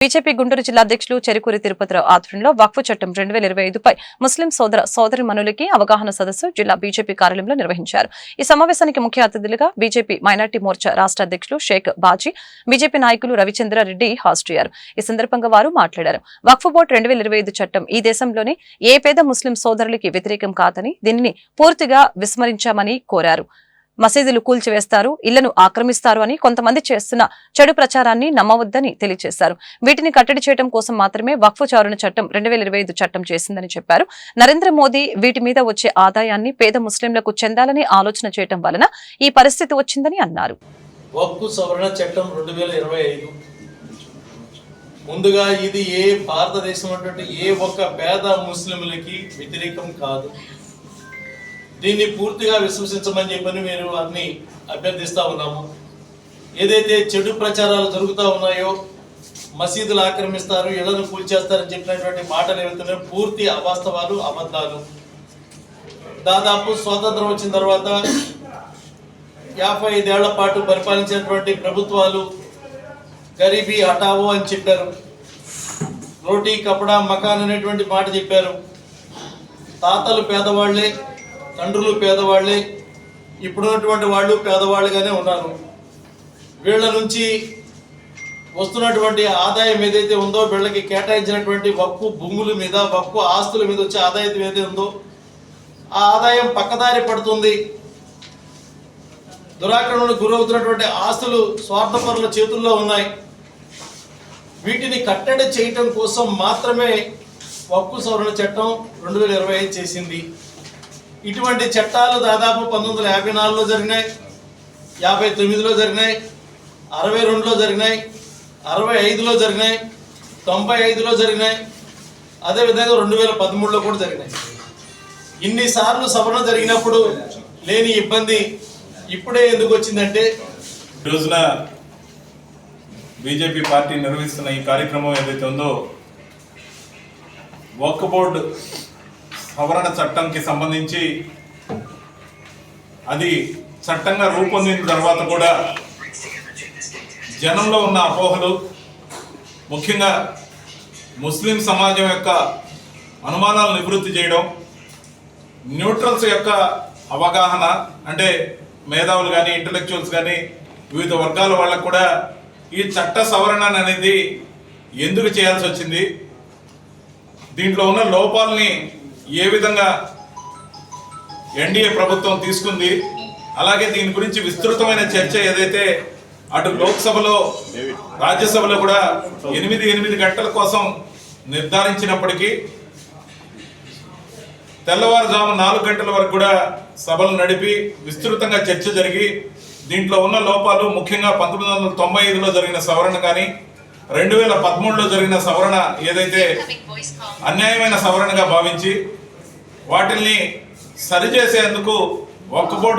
BJP Guntur జిల్లా అధ్యక్షులు చెరుకూరి తిరుపతిరావు ఆధ్వర్యంలో వక్ఫ్ చట్టం 2025పై ముస్లిం సోదరీమణులకి అవగాహన సదస్సు జిల్లా బీజేపీ కార్యాలయంలో నిర్వహించారు. ఈ సమావేశానికి ముఖ్య అతిథులుగా బీజేపీ మైనార్టీ మోర్చా రాష్ట్ర అధ్యక్షులు షేక్ బాజీ, బీజేపీ నాయకులు రవిచంద్ర రెడ్డి హాజరయ్యారు. ఈ సందర్భంగా వారు మాట్లాడారు. వక్ఫ్ బోర్డు 2025 చట్టం ఈ దేశంలోని ఏ పేద ముస్లిం సోదరులకి వ్యతిరేకం కాదని, దీనిని పూర్తిగా విస్మరించామని కోరారు. మసీదులు కూల్చివేస్తారు, ఇళ్లను ఆక్రమిస్తారు అని కొంతమంది చేస్తున్న చెడు ప్రచారాన్ని నమ్మవద్దని తెలియజేశారు. వీటిని కట్టడి చేయడం కోసం మాత్రమే వక్ఫ్ సవరణ చట్టం 2025 చట్టం చేసిందని చెప్పారు. నరేంద్ర మోదీ వీటి మీద వచ్చే ఆదాయాన్ని పేద ముస్లింలకు చెందాలని ఆలోచన చేయడం వలన ఈ పరిస్థితి వచ్చిందని అన్నారు. వక్ఫ్ సవరణ చట్టం 2025 ముందుగా ఇది భారతదేశం ఏ ఒక్క పేద ముస్లింలకి వ్యతిరేకం కాదు. దీన్ని పూర్తిగా విశ్వసించమని చెప్పని మీరు అన్ని అభ్యర్థిస్తా ఉన్నాము. ఏదైతే చెడు ప్రచారాలు జరుగుతూ ఉన్నాయో, మసీదులు ఆక్రమిస్తారు, ఇళ్లను కూల్చేస్తారని చెప్పినటువంటి మాటలు ఏవైతున్నాయో పూర్తి అవాస్తవాలు, అబద్ధాలు. దాదాపు స్వాతంత్రం వచ్చిన తర్వాత 55 ఏళ్ల పాటు పరిపాలించినటువంటి ప్రభుత్వాలు గరీబీ హటావో అని చెప్పారు. రోటీ కపడా మకాన్ అనేటువంటి మాట చెప్పారు. తాతలు పేదవాళ్లే, తండ్రులు పేదవాళ్లే, ఇప్పుడున్నటువంటి వాళ్ళు పేదవాళ్ళుగానే ఉన్నారు. వీళ్ళ నుంచి వస్తున్నటువంటి ఆదాయం ఏదైతే ఉందో, వీళ్ళకి కేటాయించినటువంటి వక్ఫ్ భూముల మీద, వక్ఫ్ ఆస్తుల మీద వచ్చే ఆదాయం ఏదైతే ఉందో, ఆ ఆదాయం పక్కదారి పడుతుంది. దురాక్రమణకు గురవుతున్నటువంటి ఆస్తులు స్వార్థపరుల చేతుల్లో ఉన్నాయి. వీటిని కట్టడి చేయటం కోసం మాత్రమే వక్ఫ్ సవరణ చట్టం 2025 చేసింది. ఇటువంటి చట్టాలు దాదాపు 1954లో జరిగినాయి, 59లో జరిగినాయి, 62లో జరిగినాయి, 65లో జరిగినాయి, 95లో జరిగినాయి, అదేవిధంగా 2013లో కూడా జరిగినాయి. ఇన్నిసార్లు సవరణ జరిగినప్పుడు లేని ఇబ్బంది ఇప్పుడే ఎందుకు వచ్చిందంటే, రోజున బీజేపీ పార్టీ నిర్వహిస్తున్న ఈ కార్యక్రమం ఏదైతే ఉందో, వక్ఫ్ బోర్డు సవరణ చట్టంకి సంబంధించి అది చట్టంగా రూపొందిన తర్వాత కూడా జనంలో ఉన్న అపోహలు, ముఖ్యంగా ముస్లిం సమాజం యొక్క అనుమానాలను నివృత్తి చేయడం, న్యూట్రల్స్ యొక్క అవగాహన, అంటే మేధావులు కానీ, ఇంటలెక్చువల్స్ కానీ, వివిధ వర్గాల వాళ్ళకు కూడా ఈ చట్ట సవరణ అనేది ఎందుకు చేయాల్సి వచ్చింది, దీంట్లో ఉన్న లోపాలని ఏ విధంగా ఎన్డీఏ ప్రభుత్వం తీసుకుంది, అలాగే దీని గురించి విస్తృతమైన చర్చ ఏదైతే అటు లోక్సభలో, రాజ్యసభలో కూడా 8 గంటల కోసం నిర్ధారించినప్పటికీ తెల్లవారుజాము 4 గంటల వరకు కూడా సభలు నడిపి విస్తృతంగా చర్చ జరిగి దీంట్లో ఉన్న లోపాలు, ముఖ్యంగా 1995లో జరిగిన సవరణ కానీ, 2013లో జరిగిన సవరణ ఏదైతే అన్యాయమైన సవరణగా భావించి వాటిల్ని సరిచేసేందుకు వక్ఫ్ బోర్డు